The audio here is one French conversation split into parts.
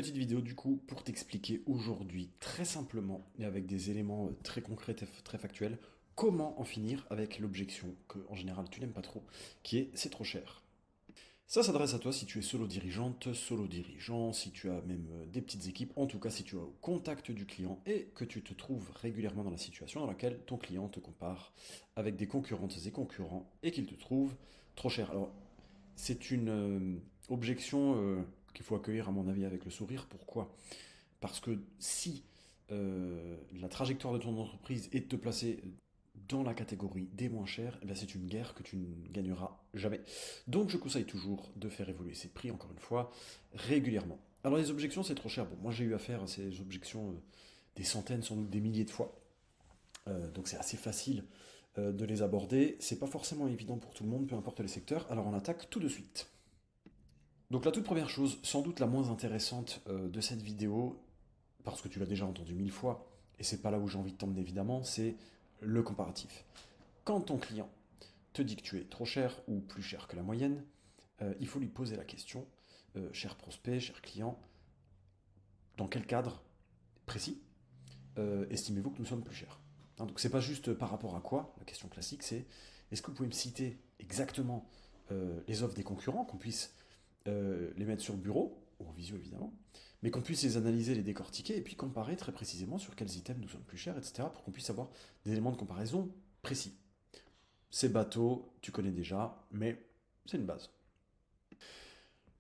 Petite vidéo du coup pour t'expliquer aujourd'hui très simplement et avec des éléments très concrets et très factuels comment en finir avec l'objection que en général tu n'aimes pas trop qui est c'est trop cher. Ça s'adresse à toi si tu es solo dirigeante, solo dirigeant, si tu as même des petites équipes, en tout cas si tu es au contact du client et que tu te trouves régulièrement dans la situation dans laquelle ton client te compare avec des concurrentes et concurrents et qu'il te trouve trop cher. Alors c'est une objection qu'il faut accueillir à mon avis avec le sourire. Pourquoi? Parce que si la trajectoire de ton entreprise est de te placer dans la catégorie des moins chers, eh bien c'est une guerre que tu ne gagneras jamais. Donc je conseille toujours de faire évoluer ses prix, encore une fois, régulièrement. Alors les objections, c'est trop cher. Bon, moi j'ai eu affaire à ces objections des centaines, sans doute des milliers de fois. Donc c'est assez facile de les aborder. C'est pas forcément évident pour tout le monde, peu importe les secteurs. Alors on attaque tout de suite. Donc la toute première chose, sans doute la moins intéressante de cette vidéo, parce que tu l'as déjà entendu 1000 fois, et c'est pas là où j'ai envie de t'emmener évidemment, c'est le comparatif. Quand ton client te dit que tu es trop cher ou plus cher que la moyenne, il faut lui poser la question, cher prospect, cher client, dans quel cadre précis estimez-vous que nous sommes plus chers? Hein, donc c'est pas juste par rapport à quoi, la question classique c'est est-ce que vous pouvez me citer exactement les offres des concurrents, qu'on puisse les mettre sur le bureau, ou en visio évidemment, mais qu'on puisse les analyser, les décortiquer, et puis comparer très précisément sur quels items nous sommes plus chers, etc., pour qu'on puisse avoir des éléments de comparaison précis. C'est bateau, tu connais déjà, mais c'est une base.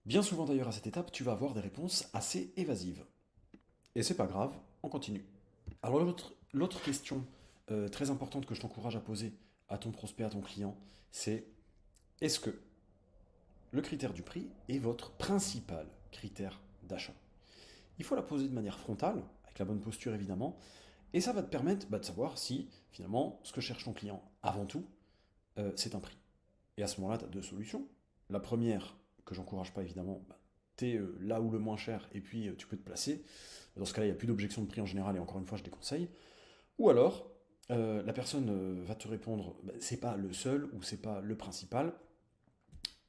Bien souvent d'ailleurs à cette étape, tu vas avoir des réponses assez évasives. Et c'est pas grave, on continue. Alors l'autre question très importante que je t'encourage à poser à ton prospect, à ton client, c'est est-ce que le critère du prix est votre principal critère d'achat? Il faut la poser de manière frontale, avec la bonne posture évidemment, et ça va te permettre de savoir si finalement ce que cherche ton client avant tout, c'est un prix. Et à ce moment-là, tu as deux solutions. La première, que j'encourage pas évidemment, tu es là où le moins cher et puis tu peux te placer. Dans ce cas-là, il n'y a plus d'objection de prix en général et encore une fois, je déconseille. Ou alors, la personne va te répondre, c'est pas le seul ou c'est pas le principal.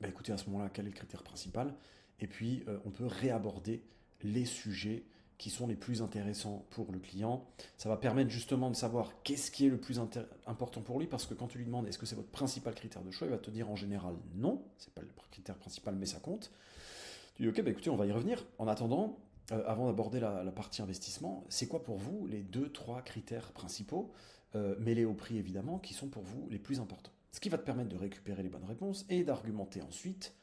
Écoutez, à ce moment-là, quel est le critère principal? Et puis, on peut réaborder les sujets qui sont les plus intéressants pour le client. Ça va permettre justement de savoir qu'est-ce qui est le plus important pour lui, parce que quand tu lui demandes est-ce que c'est votre principal critère de choix, il va te dire en général non, c'est pas le critère principal, mais ça compte. Tu dis ok, écoutez, on va y revenir. En attendant, avant d'aborder la partie investissement, c'est quoi pour vous les deux, trois critères principaux, mêlés au prix évidemment, qui sont pour vous les plus importants? Ce qui va te permettre de récupérer les bonnes réponses et d'argumenter ensuite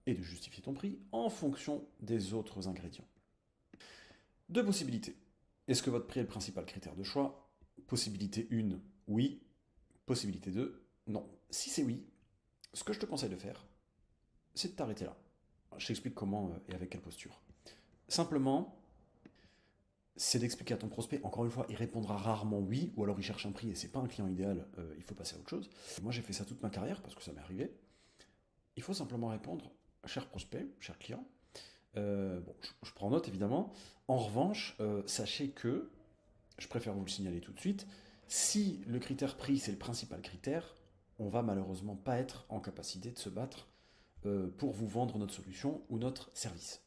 et de justifier ton prix en fonction des autres ingrédients. Deux possibilités. Est-ce que votre prix est le principal critère de choix? Possibilité 1, oui. Possibilité 2, non. Si c'est oui, ce que je te conseille de faire, c'est de t'arrêter là. Je t'explique comment et avec quelle posture. Simplement, c'est d'expliquer à ton prospect, encore une fois, il répondra rarement oui, ou alors il cherche un prix et c'est pas un client idéal, il faut passer à autre chose. Moi j'ai fait ça toute ma carrière parce que ça m'est arrivé. Il faut simplement répondre, cher prospect, cher client, bon, je prends note évidemment. En revanche, sachez que, je préfère vous le signaler tout de suite, si le critère prix c'est le principal critère, on va malheureusement pas être en capacité de se battre pour vous vendre notre solution ou notre service.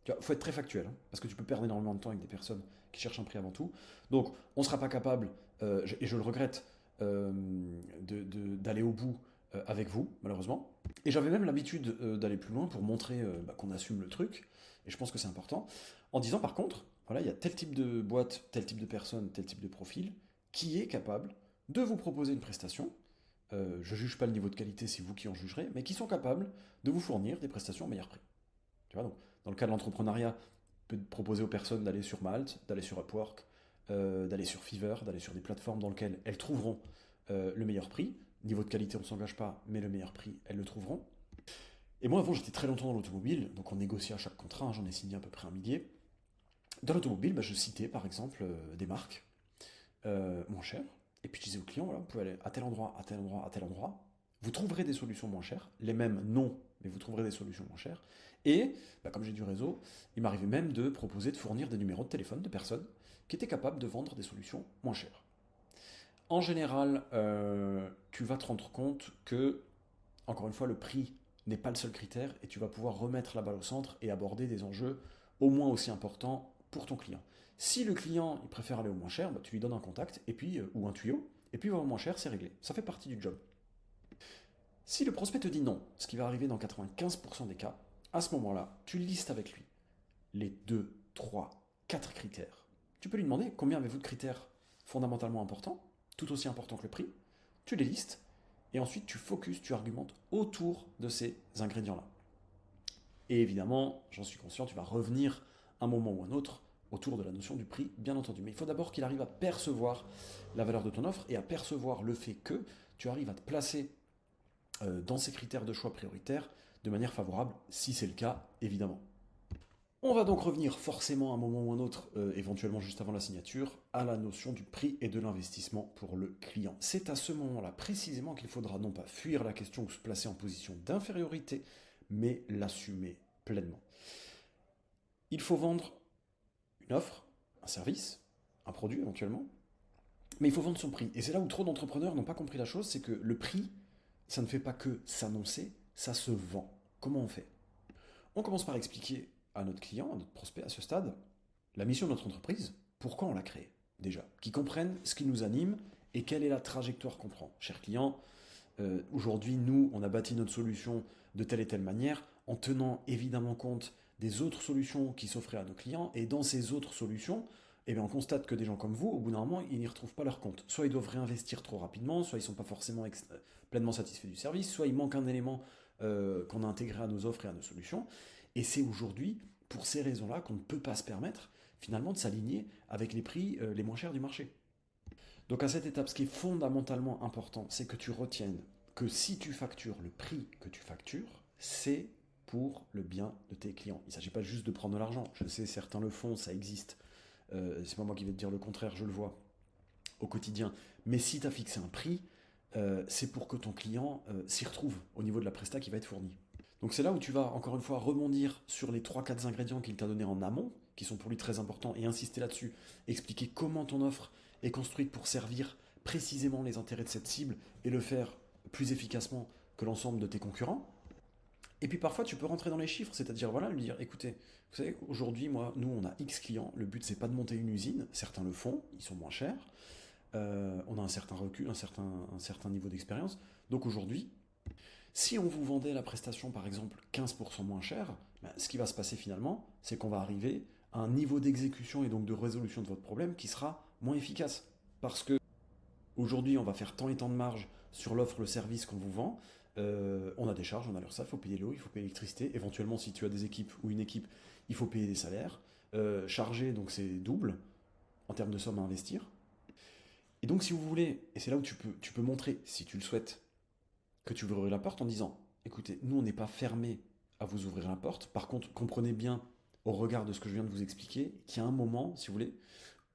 Il faut être très factuel, hein, parce que tu peux perdre énormément de temps avec des personnes qui cherchent un prix avant tout. Donc, on ne sera pas capable, et je le regrette, d'aller au bout avec vous, malheureusement. Et j'avais même l'habitude d'aller plus loin pour montrer qu'on assume le truc, et je pense que c'est important, en disant par contre, voilà, il y a tel type de boîte, tel type de personne, tel type de profil, qui est capable de vous proposer une prestation. Je ne juge pas le niveau de qualité, c'est vous qui en jugerez, mais qui sont capables de vous fournir des prestations au meilleur prix. Tu vois, donc, dans le cas de l'entrepreneuriat, peut proposer aux personnes d'aller sur Malte, d'aller sur Upwork, d'aller sur Fiverr, d'aller sur des plateformes dans lesquelles elles trouveront le meilleur prix. Niveau de qualité, on ne s'engage pas, mais le meilleur prix, elles le trouveront. Et moi, avant, j'étais très longtemps dans l'automobile, donc on négociait à chaque contrat, hein, j'en ai signé à peu près un millier. Dans l'automobile, je citais par exemple des marques moins chères, et puis je disais aux clients, voilà, vous pouvez aller à tel endroit, à tel endroit, à tel endroit, vous trouverez des solutions moins chères, les mêmes non, mais vous trouverez des solutions moins chères. Et, comme j'ai du réseau, il m'arrivait même de proposer de fournir des numéros de téléphone de personnes qui étaient capables de vendre des solutions moins chères. En général, tu vas te rendre compte que, encore une fois, le prix n'est pas le seul critère et tu vas pouvoir remettre la balle au centre et aborder des enjeux au moins aussi important pour ton client. Si le client il préfère aller au moins cher, bah, tu lui donnes un contact et puis, ou un tuyau, et puis il va au moins cher, c'est réglé. Ça fait partie du job. Si le prospect te dit non, ce qui va arriver dans 95% des cas, à ce moment-là, tu listes avec lui les 2, 3, 4 critères. Tu peux lui demander combien avez-vous de critères fondamentalement importants, tout aussi importants que le prix. Tu les listes et ensuite tu focuses, tu argumentes autour de ces ingrédients-là. Et évidemment, j'en suis conscient, tu vas revenir un moment ou un autre autour de la notion du prix, bien entendu. Mais il faut d'abord qu'il arrive à percevoir la valeur de ton offre et à percevoir le fait que tu arrives à te placer dans ces critères de choix prioritaires de manière favorable, si c'est le cas, évidemment. On va donc revenir forcément à un moment ou un autre, éventuellement juste avant la signature, à la notion du prix et de l'investissement pour le client. C'est à ce moment-là précisément qu'il faudra non pas fuir la question ou se placer en position d'infériorité, mais l'assumer pleinement. Il faut vendre une offre, un service, un produit éventuellement, mais il faut vendre son prix. Et c'est là où trop d'entrepreneurs n'ont pas compris la chose, c'est que le prix, ça ne fait pas que s'annoncer, ça se vend. Comment on fait? On commence par expliquer à notre client, à notre prospect à ce stade, la mission de notre entreprise, pourquoi on l'a créée déjà, qu'ils comprennent ce qui nous anime et quelle est la trajectoire qu'on prend. Cher client, aujourd'hui, nous, on a bâti notre solution de telle et telle manière, en tenant évidemment compte des autres solutions qui s'offraient à nos clients, et dans ces autres solutions, eh bien, on constate que des gens comme vous, au bout d'un moment, ils n'y retrouvent pas leur compte. Soit ils doivent réinvestir trop rapidement, soit ils ne sont pas forcément pleinement satisfaits du service, soit il manque un élément qu'on a intégré à nos offres et à nos solutions. Et c'est aujourd'hui, pour ces raisons-là, qu'on ne peut pas se permettre finalement de s'aligner avec les prix les moins chers du marché. Donc à cette étape, ce qui est fondamentalement important, c'est que tu retiennes que si tu factures le prix que tu factures, c'est pour le bien de tes clients. Il ne s'agit pas juste de prendre de l'argent. Je sais, certains le font, ça existe. C'est pas moi qui vais te dire le contraire, je le vois au quotidien. Mais si tu as fixé un prix, c'est pour que ton client s'y retrouve au niveau de la presta qui va être fournie. Donc c'est là où tu vas encore une fois rebondir sur les 3-4 ingrédients qu'il t'a donnés en amont, qui sont pour lui très importants, et insister là-dessus, expliquer comment ton offre est construite pour servir précisément les intérêts de cette cible et le faire plus efficacement que l'ensemble de tes concurrents. Et puis parfois tu peux rentrer dans les chiffres, c'est-à-dire voilà, lui dire écoutez, vous savez, aujourd'hui, nous on a X clients, le but c'est pas de monter une usine, certains le font, ils sont moins chers, on a un certain recul, un certain niveau d'expérience, donc aujourd'hui, si on vous vendait la prestation par exemple 15% moins cher, ben, ce qui va se passer finalement, c'est qu'on va arriver à un niveau d'exécution et donc de résolution de votre problème qui sera moins efficace. Parce que aujourd'hui, on va faire tant et tant de marge sur l'offre, le service qu'on vous vend. On a des charges, on a l'URSSAF, il faut payer l'eau, il faut payer l'électricité. Éventuellement, si tu as des équipes ou une équipe, il faut payer des salaires. Chargé, donc c'est double en termes de somme à investir. Et donc, si vous voulez, et c'est là où tu peux montrer, si tu le souhaites, que tu veux ouvrir la porte en disant écoutez, nous, on n'est pas fermé à vous ouvrir la porte. Par contre, comprenez bien, au regard de ce que je viens de vous expliquer, qu'il y a un moment, si vous voulez,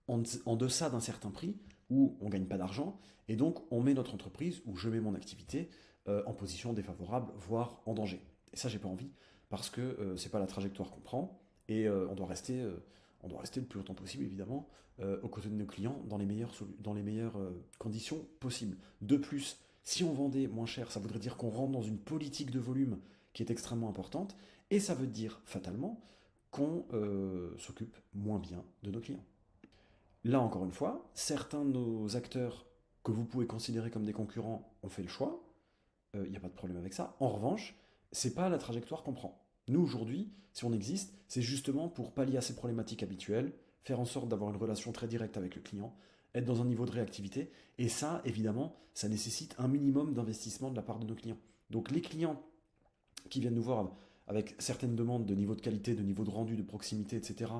en deçà d'un certain prix où on ne gagne pas d'argent et donc on met notre entreprise, ou je mets mon activité, en position défavorable, voire en danger. Et ça, j'ai pas envie parce que c'est pas la trajectoire qu'on prend et on doit rester le plus longtemps possible, évidemment, aux côtés de nos clients dans les meilleures conditions possibles. De plus, si on vendait moins cher, ça voudrait dire qu'on rentre dans une politique de volume qui est extrêmement importante et ça veut dire fatalement qu'on s'occupe moins bien de nos clients. Là, encore une fois, certains de nos acteurs que vous pouvez considérer comme des concurrents ont fait le choix. Il n'y a pas de problème avec ça. En revanche, c'est pas la trajectoire qu'on prend. Nous, aujourd'hui, si on existe, c'est justement pour pallier à ces problématiques habituelles, faire en sorte d'avoir une relation très directe avec le client, être dans un niveau de réactivité. Et ça, évidemment, ça nécessite un minimum d'investissement de la part de nos clients. Donc les clients qui viennent nous voir avec certaines demandes de niveau de qualité, de niveau de rendu, de proximité, etc.,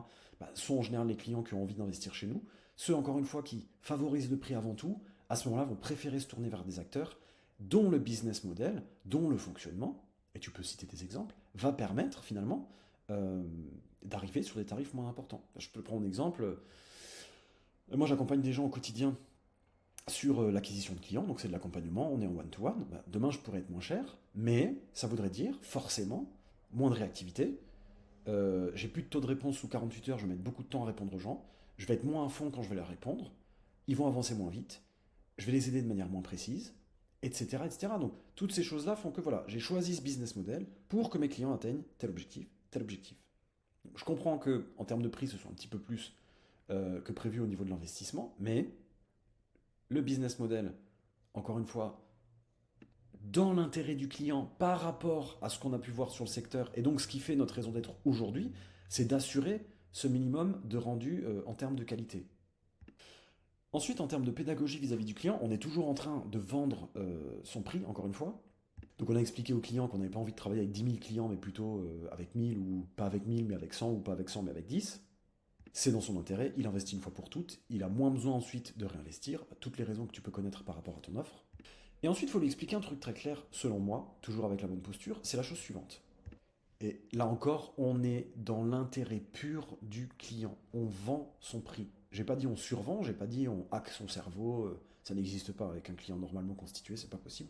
sont en général les clients qui ont envie d'investir chez nous. Ceux, encore une fois, qui favorisent le prix avant tout, à ce moment-là, vont préférer se tourner vers des acteurs dont le business model, dont le fonctionnement, et tu peux citer des exemples, va permettre finalement d'arriver sur des tarifs moins importants. Je peux prendre un exemple. Moi, j'accompagne des gens au quotidien sur l'acquisition de clients, donc c'est de l'accompagnement, on est en one-to-one. Demain, je pourrais être moins cher, mais ça voudrait dire forcément moins de réactivité. J'ai plus de taux de réponse sous 48 heures, je vais mettre beaucoup de temps à répondre aux gens. Je vais être moins à fond quand je vais leur répondre. Ils vont avancer moins vite. Je vais les aider de manière moins précise, etc. etc. Donc, toutes ces choses-là font que voilà, j'ai choisi ce business model pour que mes clients atteignent tel objectif, tel objectif. Je comprends que en termes de prix, ce soit un petit peu plus que prévu au niveau de l'investissement, mais le business model, encore une fois, dans l'intérêt du client par rapport à ce qu'on a pu voir sur le secteur, et donc ce qui fait notre raison d'être aujourd'hui, c'est d'assurer ce minimum de rendu en termes de qualité. Ensuite, en termes de pédagogie vis-à-vis du client, on est toujours en train de vendre son prix, encore une fois. Donc on a expliqué au client qu'on n'avait pas envie de travailler avec 10 000 clients, mais plutôt avec 1000, ou pas avec 1000, mais avec 100, ou pas avec 100, mais avec 10. C'est dans son intérêt, il investit une fois pour toutes, il a moins besoin ensuite de réinvestir, toutes les raisons que tu peux connaître par rapport à ton offre. Et ensuite, il faut lui expliquer un truc très clair, selon moi, toujours avec la bonne posture, c'est la chose suivante. Et là encore, on est dans l'intérêt pur du client. On vend son prix. J'ai pas dit on survend, j'ai pas dit on hack son cerveau, ça n'existe pas avec un client normalement constitué, c'est pas possible.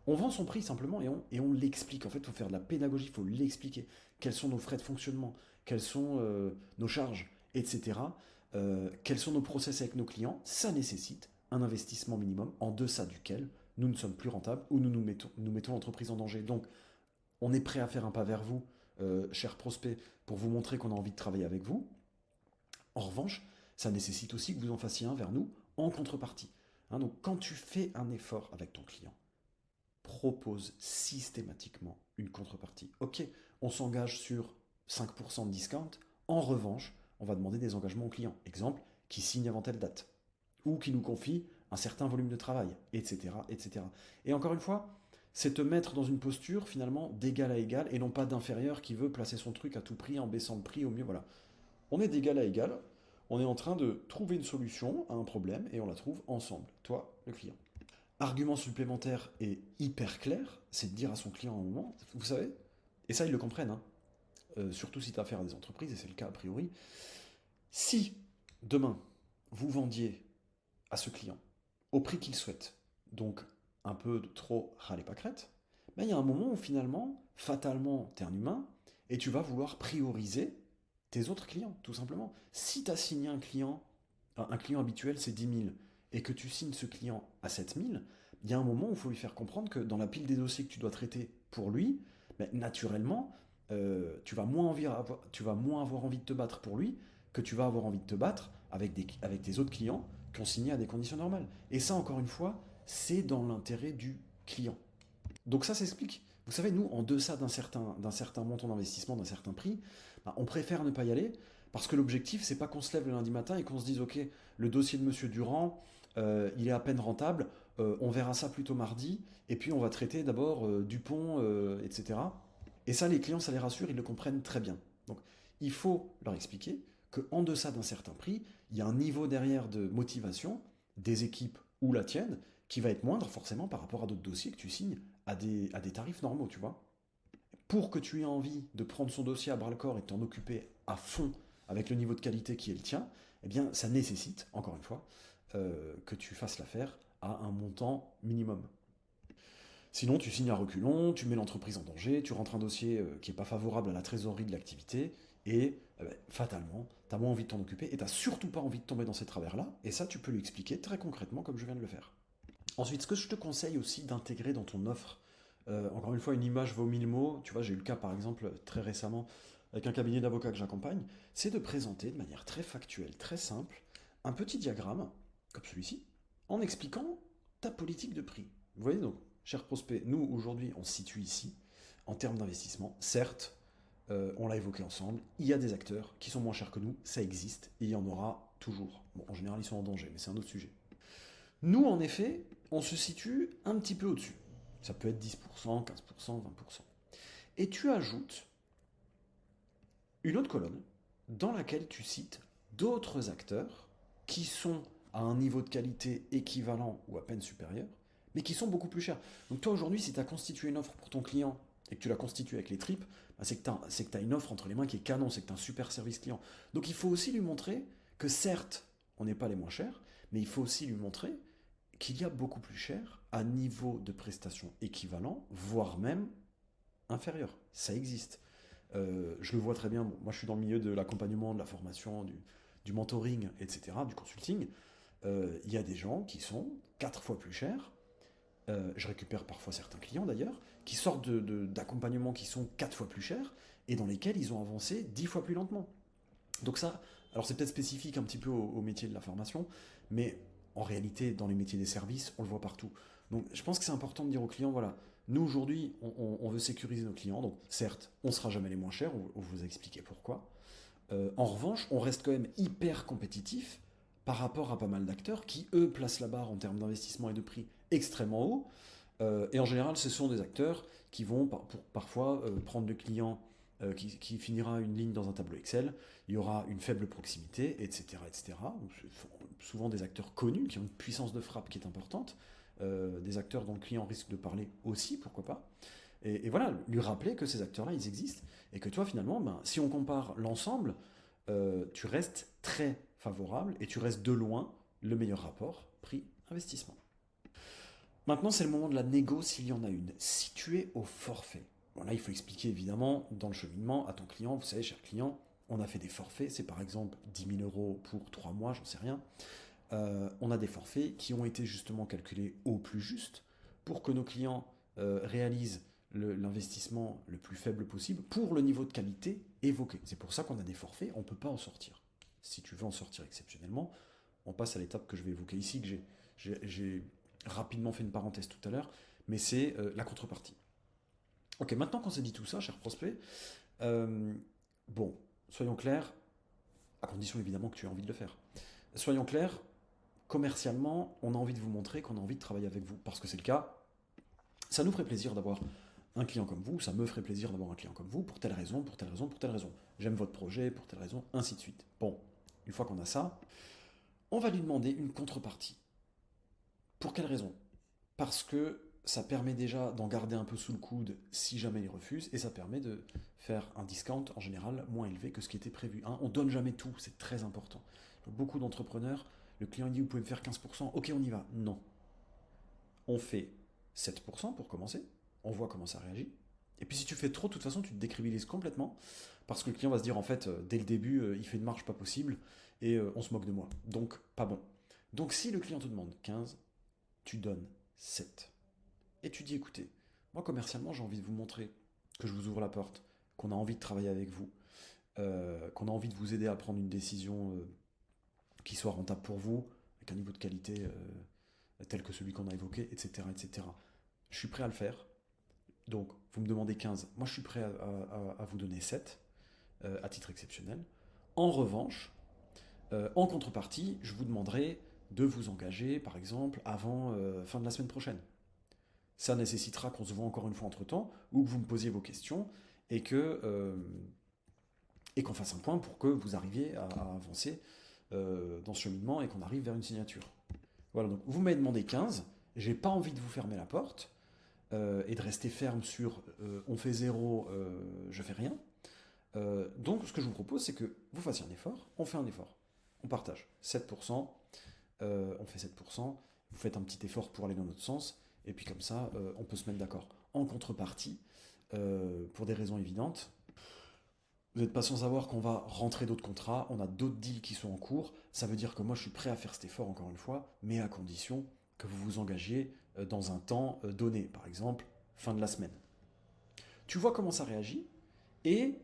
On vend son prix simplement et on l'explique. En fait, il faut faire de la pédagogie, il faut l'expliquer. Quels sont nos frais de fonctionnement, quelles sont nos charges, etc. Quels sont nos process avec nos clients. Ça nécessite un investissement minimum en deçà duquel nous ne sommes plus rentables ou nous mettons l'entreprise en danger. Donc, on est prêt à faire un pas vers vous, chers prospects, pour vous montrer qu'on a envie de travailler avec vous. En revanche, ça nécessite aussi que vous en fassiez un vers nous en contrepartie. Hein, donc, quand tu fais un effort avec ton client, propose systématiquement une contrepartie. Ok, on s'engage sur 5% de discount. En revanche, on va demander des engagements au client. Exemple, qui signe avant telle date. Ou qui nous confie un certain volume de travail, etc. etc. Et encore une fois, c'est te mettre dans une posture finalement d'égal à égal et non pas d'inférieur qui veut placer son truc à tout prix en baissant le prix au mieux. Voilà. On est d'égal à égal, on est en train de trouver une solution à un problème et on la trouve ensemble, toi, le client. Argument supplémentaire et hyper clair, c'est de dire à son client à un moment, vous savez, et ça ils le comprennent, hein, surtout si tu as affaire à des entreprises, et c'est le cas a priori, si demain vous vendiez à ce client au prix qu'il souhaite, donc un peu de trop râler pas crête, ben, il y a un moment où finalement, fatalement, tu es un humain et tu vas vouloir prioriser tes autres clients, tout simplement. Si tu as signé un client habituel, c'est 10 000, et que tu signes ce client à 7 000, il y a un moment où il faut lui faire comprendre que dans la pile des dossiers que tu dois traiter pour lui, ben, naturellement, tu vas moins avoir envie de te battre pour lui que tu vas avoir envie de te battre avec tes autres clients qui ont signé à des conditions normales. Et ça, encore une fois, c'est dans l'intérêt du client. Donc ça s'explique. Vous savez, nous, en deçà d'un certain montant d'investissement, d'un certain prix, bah, on préfère ne pas y aller parce que l'objectif, c'est pas qu'on se lève le lundi matin et qu'on se dise, ok, le dossier de Monsieur Durand, il est à peine rentable, on verra ça plutôt mardi, et puis on va traiter d'abord Dupont, etc. Et ça, les clients, ça les rassure, ils le comprennent très bien. Donc, il faut leur expliquer qu'en deçà d'un certain prix, il y a un niveau derrière de motivation des équipes ou la tienne qui va être moindre forcément par rapport à d'autres dossiers que tu signes à des tarifs normaux, tu vois. Pour que tu aies envie de prendre son dossier à bras le corps et de t'en occuper à fond avec le niveau de qualité qui est le tien, eh bien, ça nécessite, encore une fois, que tu fasses l'affaire à un montant minimum. Sinon, tu signes à reculons, tu mets l'entreprise en danger, tu rentres un dossier qui n'est pas favorable à la trésorerie de l'activité, et fatalement, tu as moins envie de t'en occuper, et tu n'as surtout pas envie de tomber dans ces travers-là, et ça, tu peux lui expliquer très concrètement comme je viens de le faire. Ensuite, ce que je te conseille aussi d'intégrer dans ton offre, encore une fois, une image vaut 1000 mots. Tu vois, j'ai eu le cas par exemple très récemment avec un cabinet d'avocats que j'accompagne, c'est de présenter de manière très factuelle, très simple, un petit diagramme, comme celui-ci, en expliquant ta politique de prix. Vous voyez donc, cher prospect, nous aujourd'hui on se situe ici, en termes d'investissement. Certes, on l'a évoqué ensemble, il y a des acteurs qui sont moins chers que nous, ça existe, et il y en aura toujours. Bon, en général ils sont en danger, mais c'est un autre sujet. Nous, en effet, on se situe un petit peu au-dessus. Ça peut être 10%, 15%, 20%. Et tu ajoutes une autre colonne dans laquelle tu cites d'autres acteurs qui sont à un niveau de qualité équivalent ou à peine supérieur, mais qui sont beaucoup plus chers. Donc toi aujourd'hui, si tu as constitué une offre pour ton client et que tu la constitues avec les tripes, bah, c'est que tu as une offre entre les mains qui est canon, c'est que tu as un super service client. Donc il faut aussi lui montrer que certes, on n'est pas les moins chers, mais il faut aussi lui montrer qu'il y a beaucoup plus cher à niveau de prestations équivalent, voire même inférieur. Ça existe. Je le vois très bien, bon, moi je suis dans le milieu de l'accompagnement, de la formation, du mentoring, etc., du consulting. Il y a des gens qui sont 4 fois plus chers. Je récupère parfois certains clients d'ailleurs, qui sortent d'accompagnements qui sont 4 fois plus chers, et dans lesquels ils ont avancé 10 fois plus lentement. Donc ça, alors c'est peut-être spécifique un petit peu au métier de la formation, mais en réalité, dans les métiers des services, on le voit partout. Donc je pense que c'est important de dire aux clients, voilà, nous aujourd'hui, on veut sécuriser nos clients, donc certes, on ne sera jamais les moins chers, on vous a expliqué pourquoi. En revanche, on reste quand même hyper compétitif par rapport à pas mal d'acteurs qui, eux, placent la barre en termes d'investissement et de prix extrêmement haut. Et en général, ce sont des acteurs qui vont parfois prendre le client qui finira une ligne dans un tableau Excel, il y aura une faible proximité, etc. etc. Donc, souvent des acteurs connus qui ont une puissance de frappe qui est importante, des acteurs dont le client risque de parler aussi, pourquoi pas. Et voilà, lui rappeler que ces acteurs-là, ils existent, et que toi, finalement, ben, si on compare l'ensemble, tu restes très favorable, et tu restes de loin le meilleur rapport prix-investissement. Maintenant, c'est le moment de la négo s'il y en a une. Si tu es au forfait, bon là, il faut expliquer évidemment dans le cheminement à ton client, vous savez, cher client, on a fait des forfaits, c'est par exemple 10 000 euros pour 3 mois, j'en sais rien. On a des forfaits qui ont été justement calculés au plus juste pour que nos clients réalisent l'investissement le plus faible possible pour le niveau de qualité évoqué. C'est pour ça qu'on a des forfaits, on ne peut pas en sortir. Si tu veux en sortir exceptionnellement, on passe à l'étape que je vais évoquer ici, que j'ai rapidement fait une parenthèse tout à l'heure, mais c'est la contrepartie. Ok, maintenant qu'on s'est dit tout ça, cher prospect, euh, bon, soyons clairs, à condition évidemment que tu aies envie de le faire. Soyons clairs, commercialement, on a envie de vous montrer qu'on a envie de travailler avec vous, parce que c'est le cas. Ça nous ferait plaisir d'avoir un client comme vous, ça me ferait plaisir d'avoir un client comme vous, pour telle raison, pour telle raison, pour telle raison. J'aime votre projet, pour telle raison, ainsi de suite. Bon, une fois qu'on a ça, on va lui demander une contrepartie. Pour quelle raison? Parce que ça permet déjà d'en garder un peu sous le coude si jamais il refuse, et ça permet de faire un discount en général moins élevé que ce qui était prévu. Hein. On donne jamais tout, c'est très important. Beaucoup d'entrepreneurs, le client dit vous pouvez me faire 15%, ok on y va. Non. On fait 7% pour commencer, on voit comment ça réagit. Et puis si tu fais trop, de toute façon, tu te décrédibilises complètement, parce que le client va se dire en fait, dès le début, il fait une marge pas possible, et on se moque de moi. Donc, pas bon. Donc si le client te demande 15, tu donnes 7. Et tu dis écoutez, moi commercialement j'ai envie de vous montrer que je vous ouvre la porte, qu'on a envie de travailler avec vous, qu'on a envie de vous aider à prendre une décision qui soit rentable pour vous, avec un niveau de qualité tel que celui qu'on a évoqué, etc., etc. Je suis prêt à le faire. Donc vous me demandez 15, moi je suis prêt à vous donner 7 à titre exceptionnel. En revanche, en contrepartie, je vous demanderai de vous engager, par exemple, avant fin de la semaine prochaine. Ça nécessitera qu'on se voit encore une fois entre-temps, ou que vous me posiez vos questions, et et qu'on fasse un point pour que vous arriviez à avancer dans ce cheminement et qu'on arrive vers une signature. Voilà, donc vous m'avez demandé 15, j'ai pas envie de vous fermer la porte, et de rester ferme sur on fait zéro, je fais rien. Donc ce que je vous propose, c'est que vous fassiez un effort, on fait un effort. On partage 7%, on fait 7%, vous faites un petit effort pour aller dans notre sens, et puis comme ça, on peut se mettre d'accord. En contrepartie, pour des raisons évidentes, vous n'êtes pas sans savoir qu'on va rentrer d'autres contrats, on a d'autres deals qui sont en cours, ça veut dire que moi je suis prêt à faire cet effort encore une fois, mais à condition que vous vous engagiez dans un temps donné, par exemple fin de la semaine. Tu vois comment ça réagit, et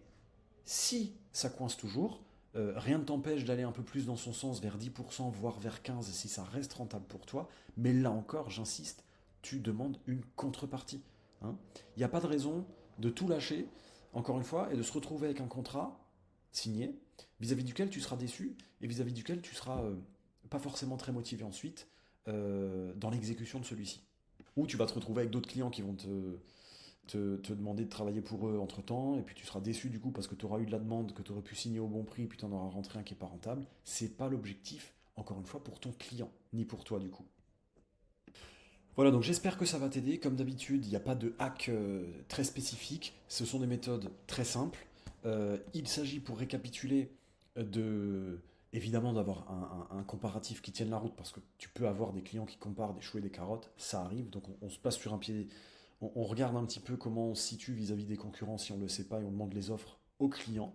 si ça coince toujours, rien ne t'empêche d'aller un peu plus dans son sens, vers 10%, voire vers 15%, si ça reste rentable pour toi. Mais là encore, j'insiste, tu demandes une contrepartie. Hein. Il n'y a pas de raison de tout lâcher, encore une fois, et de se retrouver avec un contrat signé, vis-à-vis duquel tu seras déçu, et vis-à-vis duquel tu seras pas forcément très motivé ensuite dans l'exécution de celui-ci. Ou tu vas te retrouver avec d'autres clients qui vont te demander de travailler pour eux entre temps, et puis tu seras déçu du coup parce que tu auras eu de la demande, que tu aurais pu signer au bon prix, puis tu en auras rentré un qui n'est pas rentable. C'est pas l'objectif, encore une fois, pour ton client, ni pour toi du coup. Voilà, donc j'espère que ça va t'aider. Comme d'habitude, il n'y a pas de hack très spécifique, ce sont des méthodes très simples. Il s'agit, pour récapituler, de évidemment d'avoir un comparatif qui tienne la route, parce que tu peux avoir des clients qui comparent des choux et des carottes, ça arrive, donc on se passe sur un pied, on regarde un petit peu comment on se situe vis-à-vis des concurrents si on ne le sait pas, et on demande les offres aux clients.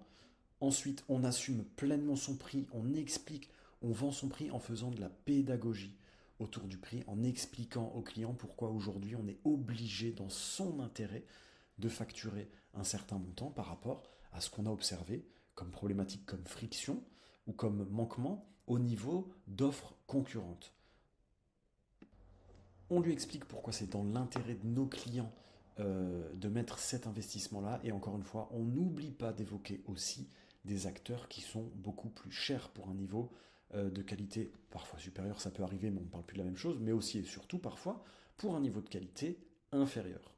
Ensuite, on assume pleinement son prix, on explique, on vend son prix en faisant de la pédagogie autour du prix, en expliquant aux clients pourquoi aujourd'hui on est obligé, dans son intérêt, de facturer un certain montant par rapport à ce qu'on a observé comme problématique, comme friction ou comme manquement au niveau d'offres concurrentes. On lui explique pourquoi c'est dans l'intérêt de nos clients de mettre cet investissement-là. Et encore une fois, on n'oublie pas d'évoquer aussi des acteurs qui sont beaucoup plus chers pour un niveau de qualité parfois supérieur, ça peut arriver, mais on ne parle plus de la même chose, mais aussi et surtout parfois pour un niveau de qualité inférieur.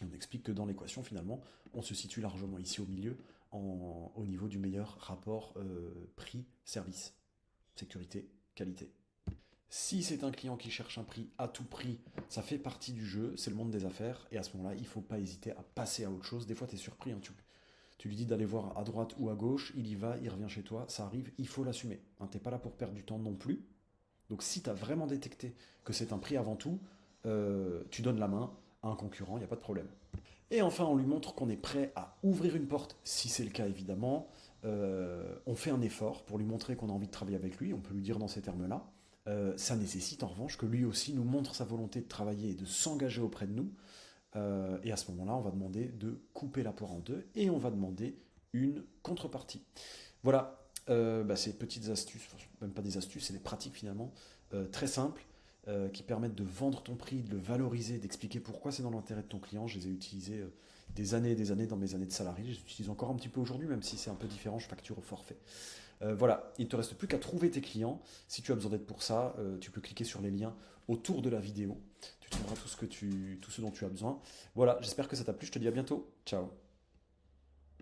On explique que dans l'équation, finalement, on se situe largement ici au milieu, au niveau du meilleur rapport prix-service, sécurité, qualité. Si c'est un client qui cherche un prix à tout prix, ça fait partie du jeu, c'est le monde des affaires, et à ce moment-là, il ne faut pas hésiter à passer à autre chose. Des fois, tu es surpris, hein, tu lui dis d'aller voir à droite ou à gauche, il y va, il revient chez toi, ça arrive, il faut l'assumer. Hein, tu n'es pas là pour perdre du temps non plus. Donc si tu as vraiment détecté que c'est un prix avant tout, tu donnes la main à un concurrent, il n'y a pas de problème. Et enfin, on lui montre qu'on est prêt à ouvrir une porte, si c'est le cas évidemment. On fait un effort pour lui montrer qu'on a envie de travailler avec lui, on peut lui dire dans ces termes-là. Ça nécessite en revanche que lui aussi nous montre sa volonté de travailler et de s'engager auprès de nous. Et à ce moment-là, on va demander de couper la poire en deux et on va demander une contrepartie. Voilà, ces petites astuces, même pas des astuces, c'est des pratiques finalement très simples qui permettent de vendre ton prix, de le valoriser, d'expliquer pourquoi c'est dans l'intérêt de ton client. Je les ai utilisées des années et des années dans mes années de salarié. Je les utilise encore un petit peu aujourd'hui, même si c'est un peu différent, je facture au forfait. Voilà, il ne te reste plus qu'à trouver tes clients. Si tu as besoin d'aide pour ça, tu peux cliquer sur les liens autour de la vidéo. Tu trouveras tout ce dont tu as besoin. Voilà, j'espère que ça t'a plu. Je te dis à bientôt. Ciao.